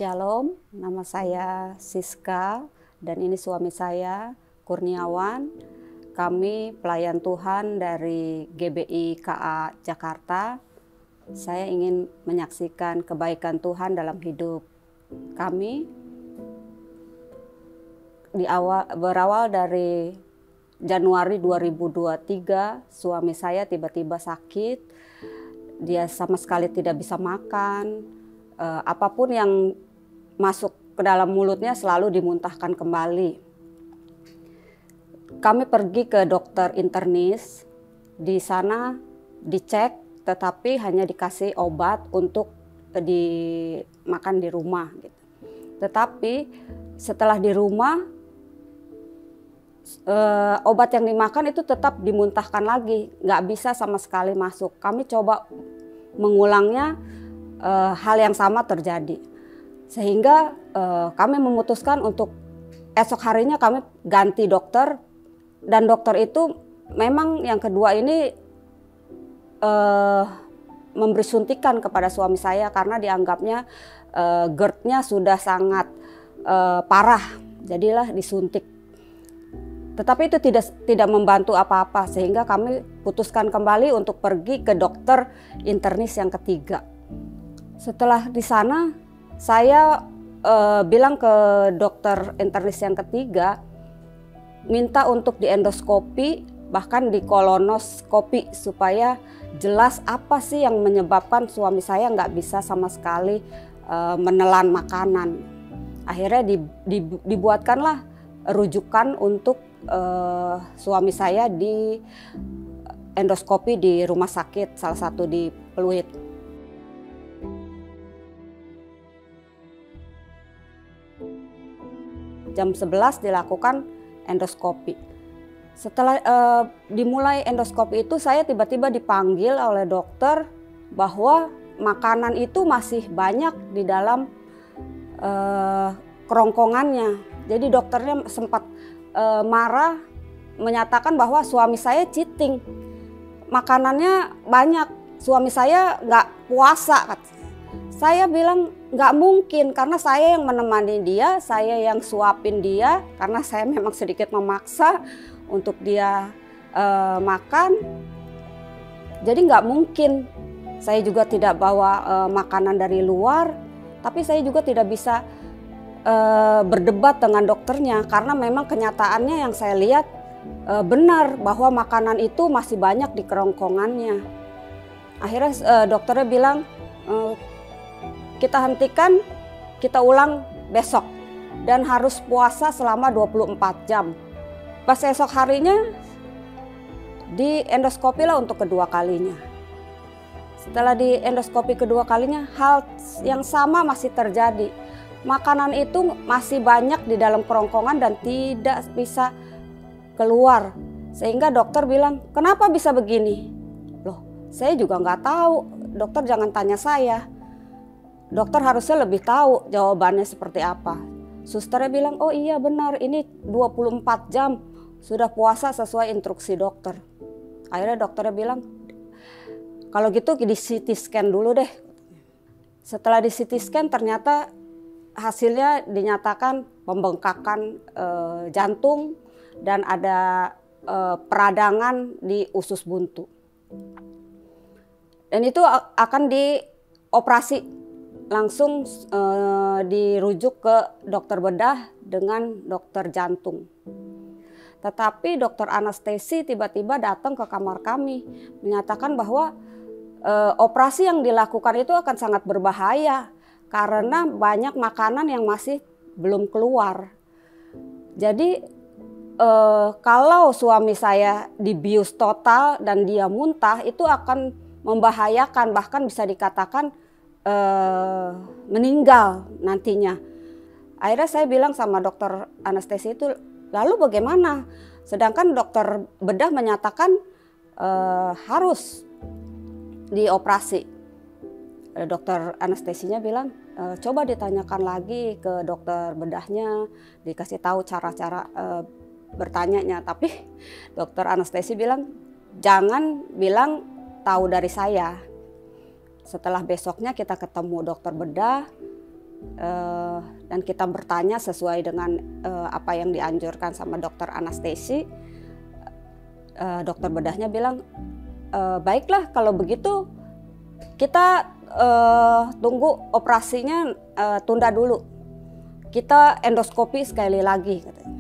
Shalom, nama saya Siska dan ini suami saya Kurniawan. Kami pelayan Tuhan dari GBI KA Jakarta. Saya ingin menyaksikan kebaikan Tuhan dalam hidup kami. Berawal dari Januari 2023, suami saya tiba-tiba sakit. Dia sama sekali tidak bisa makan. Apapun yang masuk ke dalam mulutnya selalu dimuntahkan kembali. Kami pergi ke dokter internis, di sana dicek tetapi hanya dikasih obat untuk dimakan di rumah. Gitu. Tetapi setelah di rumah, obat yang dimakan itu tetap dimuntahkan lagi, nggak bisa sama sekali masuk. Kami coba mengulangnya, hal yang sama terjadi. Sehingga kami memutuskan untuk esok harinya kami ganti dokter. Dan dokter itu memang yang kedua ini memberi suntikan kepada suami saya karena dianggapnya GERD-nya sudah sangat parah. Jadilah disuntik. Tetapi itu tidak membantu apa-apa sehingga kami putuskan kembali untuk pergi ke dokter internis yang ketiga. Setelah di sana saya bilang ke dokter internis yang ketiga, minta untuk diendoskopi bahkan di kolonoskopi supaya jelas apa sih yang menyebabkan suami saya nggak bisa sama sekali menelan makanan. Akhirnya dibuatkanlah rujukan untuk suami saya di endoskopi di rumah sakit, salah satu di Pluit. Jam 11 dilakukan endoskopi. Setelah dimulai endoskopi itu saya tiba-tiba dipanggil oleh dokter bahwa makanan itu masih banyak di dalam kerongkongannya. Jadi dokternya sempat marah menyatakan bahwa suami saya cheating. Makanannya banyak, suami saya nggak puasa. Saya bilang nggak mungkin karena saya yang menemani dia, saya yang suapin dia karena saya memang sedikit memaksa untuk dia makan. Jadi nggak mungkin. Saya juga tidak bawa makanan dari luar, tapi saya juga tidak bisa berdebat dengan dokternya karena memang kenyataannya yang saya lihat benar bahwa makanan itu masih banyak di kerongkongannya. Akhirnya dokternya bilang, kita hentikan, kita ulang besok dan harus puasa selama 24 jam. Pas esok harinya di endoskopi lah untuk kedua kalinya. Setelah di endoskopi kedua kalinya hal yang sama masih terjadi. Makanan itu masih banyak di dalam kerongkongan dan tidak bisa keluar. Sehingga dokter bilang, kenapa bisa begini? Loh, saya juga nggak tahu. Dokter jangan tanya saya. Dokter harusnya lebih tahu jawabannya seperti apa. Susternya bilang, oh iya benar ini 24 jam sudah puasa sesuai instruksi dokter. Akhirnya dokternya bilang, kalau gitu di CT scan dulu deh. Setelah di CT scan ternyata hasilnya dinyatakan pembengkakan jantung dan ada peradangan di usus buntu. Dan itu akan dioperasi. Langsung dirujuk ke dokter bedah dengan dokter jantung. Tetapi dokter anestesi tiba-tiba datang ke kamar kami menyatakan bahwa operasi yang dilakukan itu akan sangat berbahaya karena banyak makanan yang masih belum keluar. Jadi kalau suami saya dibius total dan dia muntah itu akan membahayakan, bahkan bisa dikatakan meninggal nantinya. Akhirnya saya bilang sama dokter anestesi itu, lalu bagaimana? Sedangkan dokter bedah menyatakan harus dioperasi. Dokter anestesinya bilang, coba ditanyakan lagi ke dokter bedahnya, dikasih tahu cara-cara bertanyanya. Tapi dokter anestesi bilang, jangan bilang tahu dari saya. Setelah besoknya kita ketemu dokter bedah, dan kita bertanya sesuai dengan apa yang dianjurkan sama dokter anestesi. Dokter bedahnya bilang, baiklah kalau begitu kita tunggu operasinya, tunda dulu. Kita endoskopi sekali lagi katanya,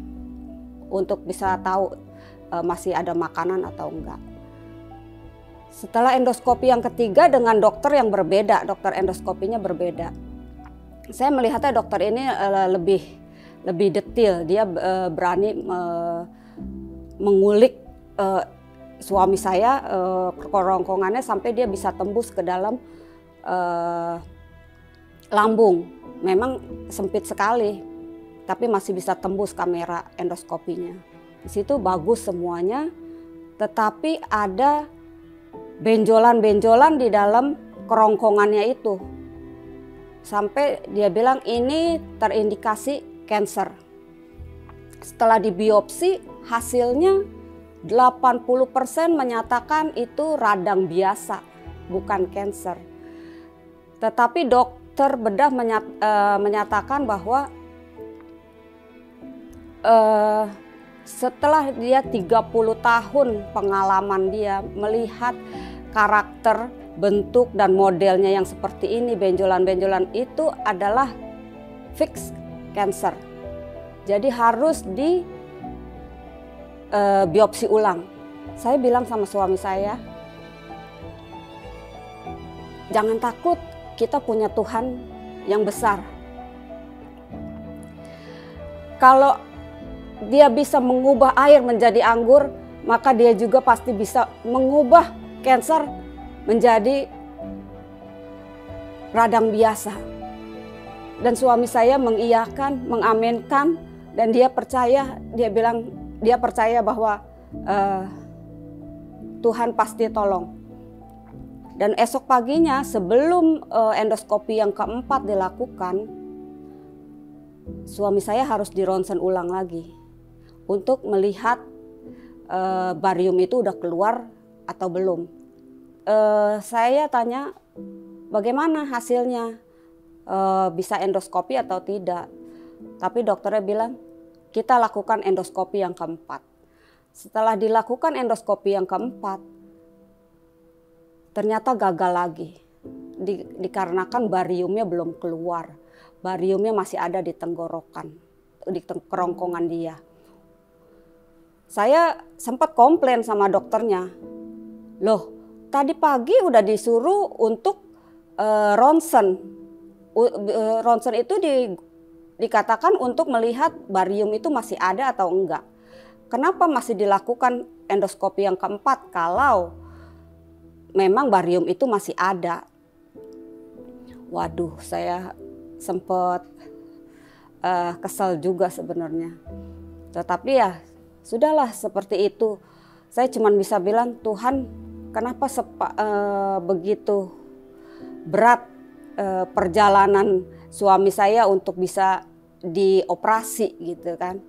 untuk bisa tahu masih ada makanan atau enggak. Setelah endoskopi yang ketiga dengan dokter yang berbeda, dokter endoskopinya berbeda. Saya melihatnya dokter ini lebih detail, dia berani mengulik suami saya, kerongkongannya sampai dia bisa tembus ke dalam lambung. Memang sempit sekali, tapi masih bisa tembus kamera endoskopinya. Di situ bagus semuanya, tetapi ada benjolan-benjolan di dalam kerongkongannya itu. Sampai dia bilang ini terindikasi kanker. Setelah dibiopsi, hasilnya 80% menyatakan itu radang biasa, bukan kanker. Tetapi dokter bedah menyatakan bahwa setelah dia 30 tahun pengalaman dia melihat karakter, bentuk dan modelnya yang seperti ini, benjolan-benjolan itu adalah fix kanker. Jadi harus di biopsi ulang. Saya bilang sama suami saya, jangan takut, kita punya Tuhan yang besar. Kalau dia bisa mengubah air menjadi anggur, maka dia juga pasti bisa mengubah kanker menjadi radang biasa. Dan suami saya mengiyakan, mengaminkan, dan dia percaya, dia percaya bahwa Tuhan pasti tolong. Dan esok paginya sebelum endoskopi yang keempat dilakukan, suami saya harus dironsen ulang lagi untuk melihat barium itu udah keluar atau belum. Saya tanya bagaimana hasilnya, bisa endoskopi atau tidak. Tapi dokternya bilang kita lakukan endoskopi yang keempat. Setelah dilakukan endoskopi yang keempat, ternyata gagal lagi. Dikarenakan bariumnya belum keluar. Bariumnya masih ada di tenggorokan, di kerongkongan dia. Saya sempat komplain sama dokternya. Loh, tadi pagi udah disuruh untuk ronsen. Ronsen itu dikatakan untuk melihat barium itu masih ada atau enggak. Kenapa masih dilakukan endoskopi yang keempat kalau memang barium itu masih ada? Waduh, saya sempat kesal juga sebenarnya. Tetapi ya sudahlah, seperti itu. Saya cuma bisa bilang, Tuhan, kenapa begitu berat perjalanan suami saya untuk bisa dioperasi gitu kan.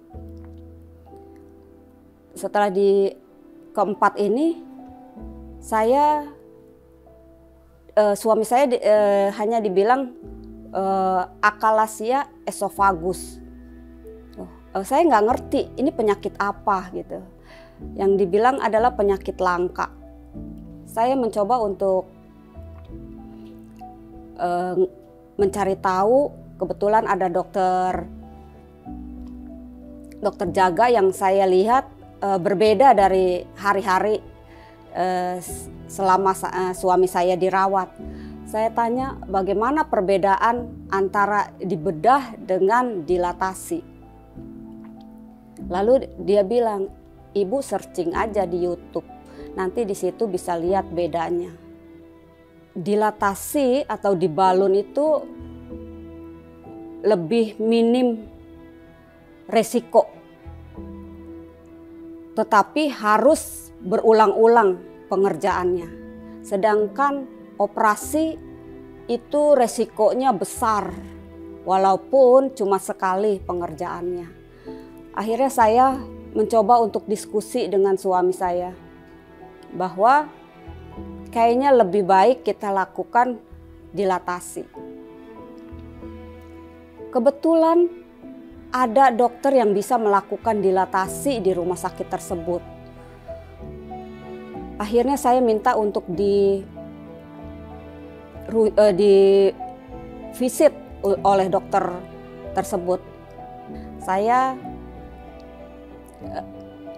Setelah di keempat ini, suami saya hanya dibilang akalasia esophagus. Saya nggak ngerti ini penyakit apa gitu. Yang dibilang adalah penyakit langka. Saya mencoba untuk mencari tahu. Kebetulan ada dokter jaga yang saya lihat berbeda dari hari-hari selama suami saya dirawat. Saya tanya bagaimana perbedaan antara dibedah dengan dilatasi. Lalu dia bilang, ibu searching aja di YouTube, nanti di situ bisa lihat bedanya. Dilatasi atau dibalun itu lebih minim resiko, tetapi harus berulang-ulang pengerjaannya. Sedangkan operasi itu resikonya besar, walaupun cuma sekali pengerjaannya. Akhirnya saya mencoba untuk diskusi dengan suami saya bahwa kayaknya lebih baik kita lakukan dilatasi. Kebetulan ada dokter yang bisa melakukan dilatasi di rumah sakit tersebut. Akhirnya saya minta untuk di visit oleh dokter tersebut. Saya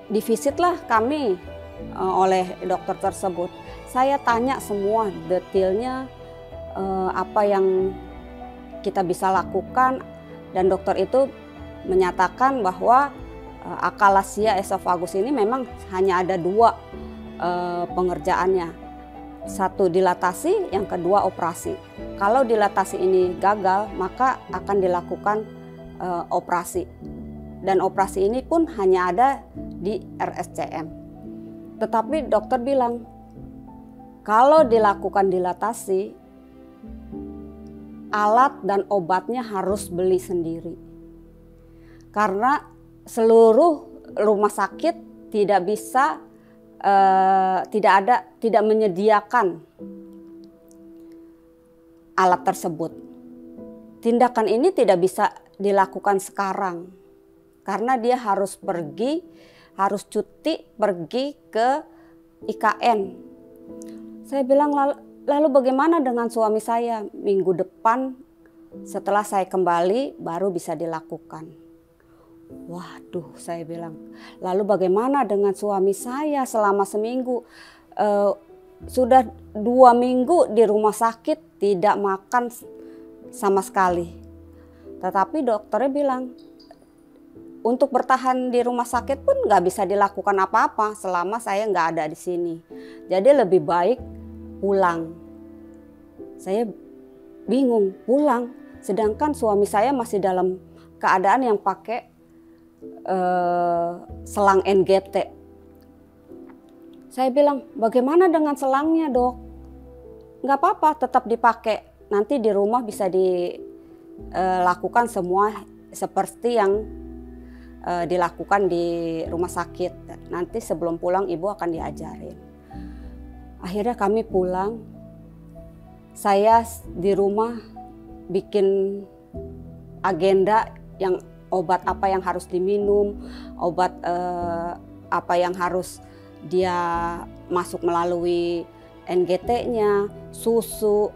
divisitlah kami oleh dokter tersebut. Saya tanya semua detailnya, apa yang kita bisa lakukan, dan dokter itu menyatakan bahwa akalasia esophagus ini memang hanya ada dua pengerjaannya. Satu dilatasi, yang kedua operasi. Kalau dilatasi ini gagal, maka akan dilakukan operasi. Dan operasi ini pun hanya ada di RSCM. Tetapi dokter bilang, kalau dilakukan dilatasi, alat dan obatnya harus beli sendiri. Karena seluruh rumah sakit tidak bisa, tidak menyediakan alat tersebut. Tindakan ini tidak bisa dilakukan sekarang karena dia harus cuti pergi ke IKN. Saya bilang, lalu bagaimana dengan suami saya? Minggu depan setelah saya kembali baru bisa dilakukan. Waduh, saya bilang, lalu bagaimana dengan suami saya selama seminggu? Sudah 2 minggu di rumah sakit, tidak makan sama sekali. Tetapi dokternya bilang, untuk bertahan di rumah sakit pun nggak bisa dilakukan apa-apa selama saya nggak ada di sini. Jadi lebih baik pulang. Saya bingung, pulang. Sedangkan suami saya masih dalam keadaan yang pakai selang NGT. Saya bilang, bagaimana dengan selangnya, dok? Nggak apa-apa, tetap dipakai. Nanti di rumah bisa dilakukan semua seperti yang dilakukan di rumah sakit. Nanti sebelum pulang ibu akan diajarin. Akhirnya kami pulang. Saya di rumah bikin agenda yang obat apa yang harus diminum, obat apa yang harus dia masuk melalui NGT-nya, susu,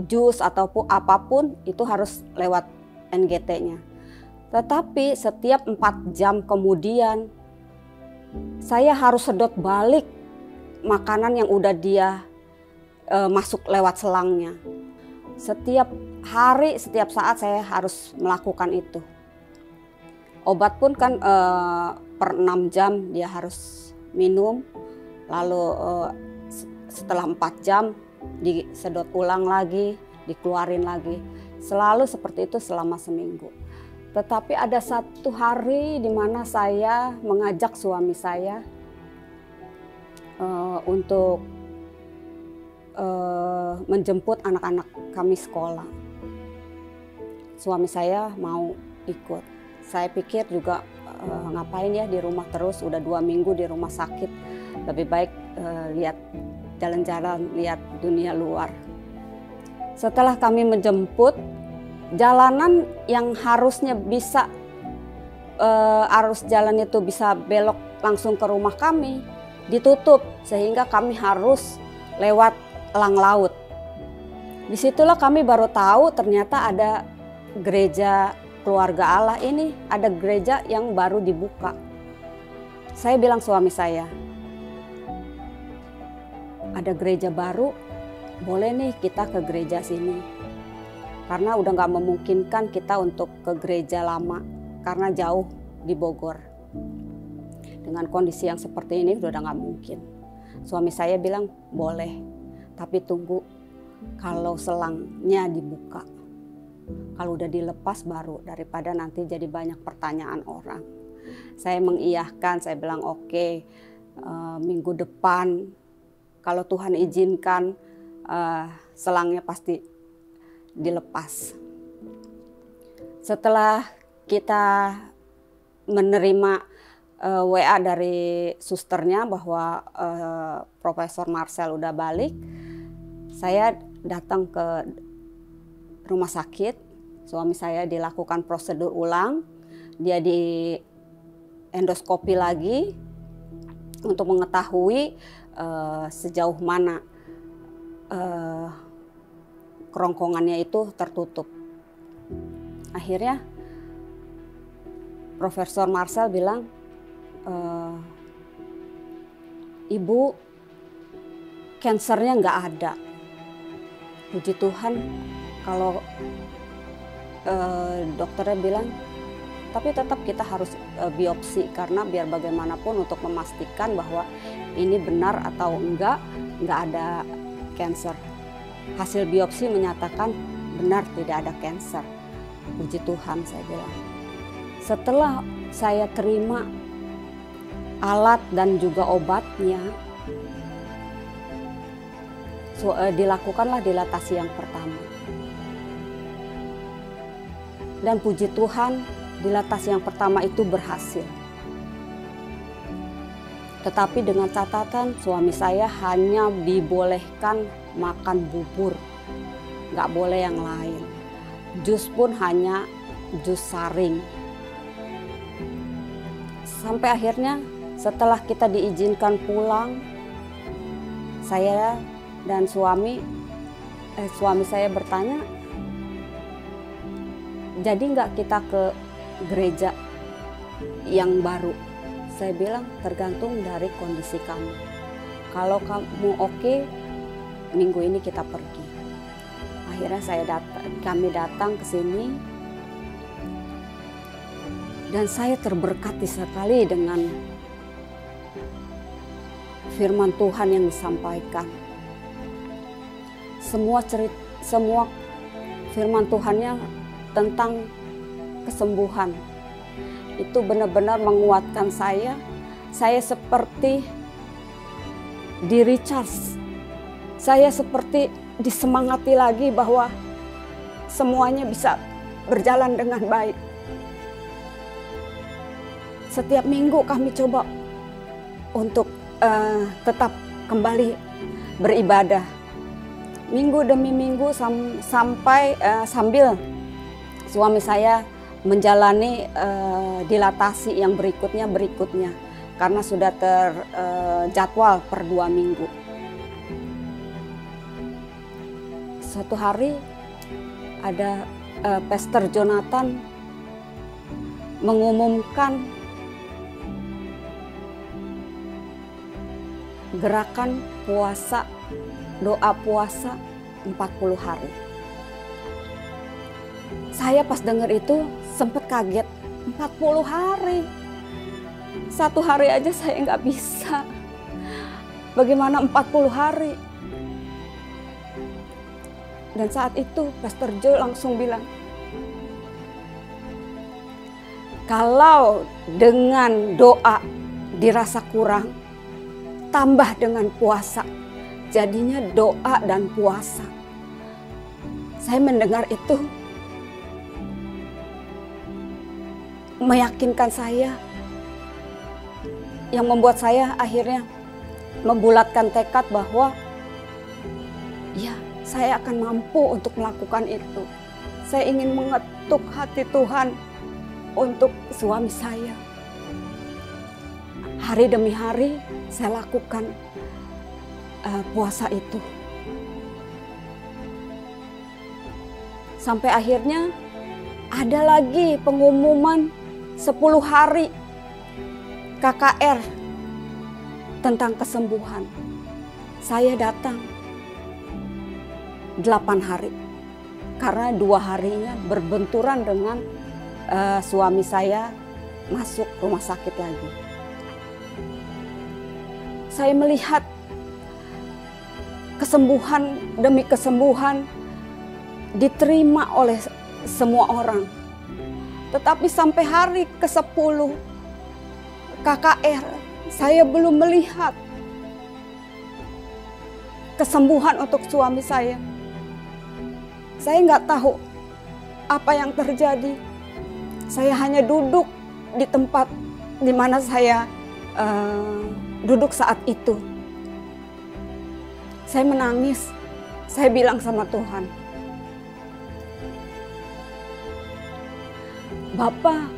jus ataupun apapun itu harus lewat NGT-nya. Tetapi setiap 4 jam kemudian saya harus sedot balik makanan yang udah dia masuk lewat selangnya. Setiap hari, setiap saat saya harus melakukan itu. Obat pun kan per 6 jam dia harus minum. Lalu setelah 4 jam disedot ulang lagi, dikeluarin lagi. Selalu seperti itu selama seminggu. Tetapi ada satu hari di mana saya mengajak suami saya untuk menjemput anak-anak kami sekolah. Suami saya mau ikut. Saya pikir juga ngapain ya di rumah terus, udah 2 minggu di rumah sakit. Lebih baik lihat jalan-jalan, lihat dunia luar. Setelah kami menjemput, jalanan yang harusnya bisa arus jalan itu bisa belok langsung ke rumah kami ditutup, sehingga kami harus lewat elang laut. Disitulah kami baru tahu ternyata ada gereja Keluarga Allah ini, ada gereja yang baru dibuka. Saya bilang suami saya, ada gereja baru, boleh nih kita ke gereja sini. Karena udah gak memungkinkan kita untuk ke gereja lama, karena jauh di Bogor. Dengan kondisi yang seperti ini udah gak mungkin. Suami saya bilang boleh, tapi tunggu kalau selangnya dibuka. Kalau udah dilepas baru, daripada nanti jadi banyak pertanyaan orang. Saya mengiyahkan, saya bilang oke, minggu depan kalau Tuhan izinkan selangnya pasti dilepas. Setelah kita menerima WA dari susternya bahwa Profesor Marcel udah balik, saya datang ke rumah sakit. Suami saya dilakukan prosedur ulang, dia di endoskopi lagi untuk mengetahui sejauh mana kerongkongannya itu tertutup. Akhirnya Profesor Marcel bilang, Ibu, kansernya nggak ada. Puji Tuhan, kalau dokternya bilang, tapi tetap kita harus biopsi karena biar bagaimanapun untuk memastikan bahwa ini benar atau enggak ada kanser. Hasil biopsi menyatakan benar tidak ada kanser. Puji Tuhan, saya bilang. Setelah saya terima alat dan juga obatnya, dilakukanlah dilatasi yang pertama. Dan puji Tuhan, dilatasi yang pertama itu berhasil. Tetapi dengan catatan suami saya hanya dibolehkan makan bubur, nggak boleh yang lain. Jus pun hanya jus saring. Sampai akhirnya setelah kita diizinkan pulang, saya dan suami saya bertanya, jadi nggak kita ke gereja yang baru? Saya bilang tergantung dari kondisi kamu. Kalau kamu oke, minggu ini kita pergi. Akhirnya kami datang ke sini dan saya terberkati sekali dengan firman Tuhan yang disampaikan. Semua firman Tuhannya tentang kesembuhan. Itu benar-benar menguatkan saya. Saya seperti di recharge. Saya seperti disemangati lagi bahwa semuanya bisa berjalan dengan baik. Setiap minggu kami coba untuk tetap kembali beribadah. Minggu demi minggu sambil suami saya menjalani dilatasi yang berikutnya karena sudah terjadwal per 2 minggu. Suatu hari ada Pastor Jonathan mengumumkan gerakan puasa, doa puasa 40 hari. Saya pas dengar itu sempat kaget, 40 hari. 1 hari aja saya nggak bisa. Bagaimana 40 hari? Dan saat itu Pastor Joe langsung bilang, kalau dengan doa dirasa kurang, tambah dengan puasa. Jadinya doa dan puasa. Saya mendengar itu meyakinkan saya, yang membuat saya akhirnya membulatkan tekad bahwa ya, saya akan mampu untuk melakukan itu. Saya ingin mengetuk hati Tuhan untuk suami saya. Hari demi hari saya lakukan puasa itu. Sampai akhirnya ada lagi pengumuman 10 hari KKR tentang kesembuhan. Saya datang 8 hari karena 2 harinya berbenturan dengan suami saya masuk rumah sakit lagi. Saya melihat kesembuhan demi kesembuhan diterima oleh semua orang. Tetapi sampai hari ke-10 KKR, saya belum melihat kesembuhan untuk suami saya. Saya nggak tahu apa yang terjadi. Saya hanya duduk di tempat di mana saya duduk saat itu. Saya menangis. Saya bilang sama Tuhan, Bapak,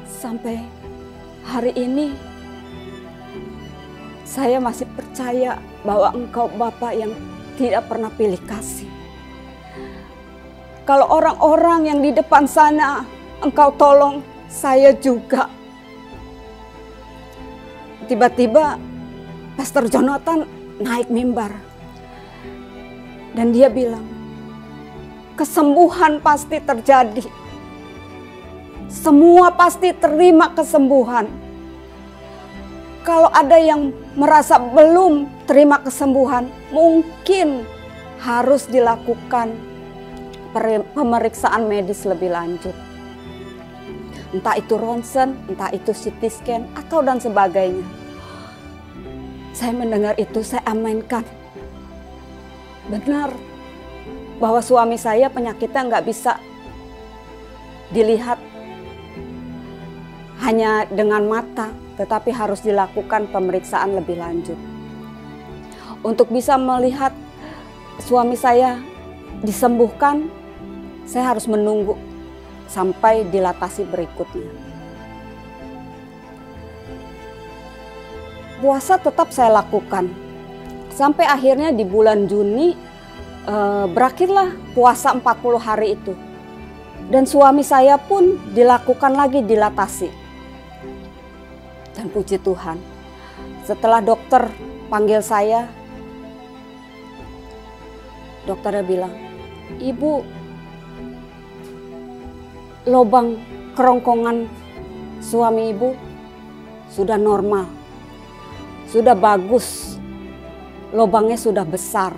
sampai hari ini saya masih percaya bahwa Engkau Bapa yang tidak pernah pilih kasih. Kalau orang-orang yang di depan sana Engkau tolong, saya juga. Tiba-tiba Pastor Jonathan naik mimbar dan dia bilang, kesembuhan pasti terjadi. Semua pasti terima kesembuhan. Kalau ada yang merasa belum terima kesembuhan, mungkin harus dilakukan pemeriksaan medis lebih lanjut. Entah itu ronsen, entah itu CT scan, atau dan sebagainya. Saya mendengar itu, saya aminkan. Benar bahwa suami saya penyakitnya nggak bisa dilihat hanya dengan mata, tetapi harus dilakukan pemeriksaan lebih lanjut. Untuk bisa melihat suami saya disembuhkan, saya harus menunggu sampai dilatasi berikutnya. Puasa tetap saya lakukan. Sampai akhirnya di bulan Juni berakhirlah puasa 40 hari itu. Dan suami saya pun dilakukan lagi dilatasi. Dan puji Tuhan, setelah dokter panggil saya, dokternya bilang, "Ibu, lubang kerongkongan suami ibu sudah normal, sudah bagus, lubangnya sudah besar.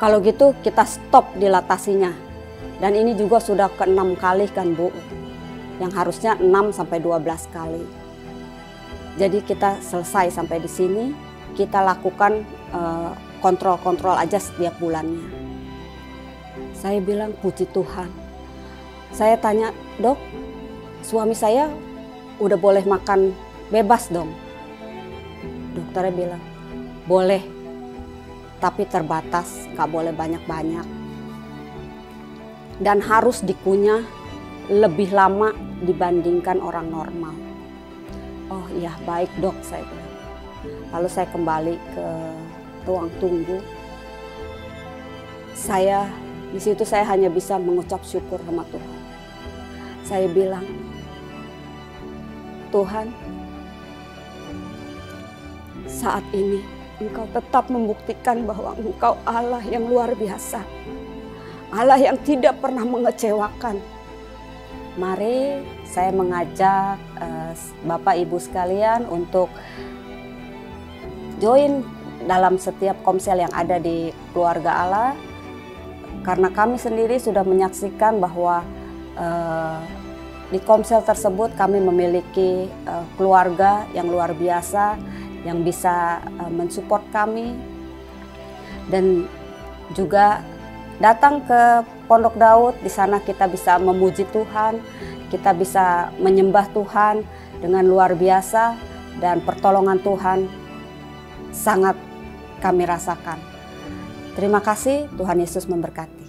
Kalau gitu kita stop dilatasinya." Dan ini juga sudah ke-6 kali kan Bu, yang harusnya 6 sampai 12 kali. Jadi kita selesai sampai di sini, kita lakukan kontrol-kontrol aja setiap bulannya. Saya bilang puji Tuhan. Saya tanya, "Dok, suami saya udah boleh makan bebas dong?" Dokternya bilang, "Boleh, tapi terbatas, gak boleh banyak-banyak. Dan harus dikunyah lebih lama dibandingkan orang normal." "Oh iya, baik Dok," saya bilang. Lalu saya kembali ke ruang tunggu. Di situ saya hanya bisa mengucap syukur sama Tuhan. Saya bilang, "Tuhan, saat ini Engkau tetap membuktikan bahwa Engkau Allah yang luar biasa. Allah yang tidak pernah mengecewakan. Mari saya mengajak Bapak Ibu sekalian untuk join dalam setiap komsel yang ada di Keluarga Allah. Karena kami sendiri sudah menyaksikan bahwa di komsel tersebut kami memiliki keluarga yang luar biasa yang bisa mensupport kami. Dan juga datang ke Pondok Daud, di sana kita bisa memuji Tuhan, kita bisa menyembah Tuhan dengan luar biasa, dan pertolongan Tuhan sangat kami rasakan. Terima kasih, Tuhan Yesus memberkati.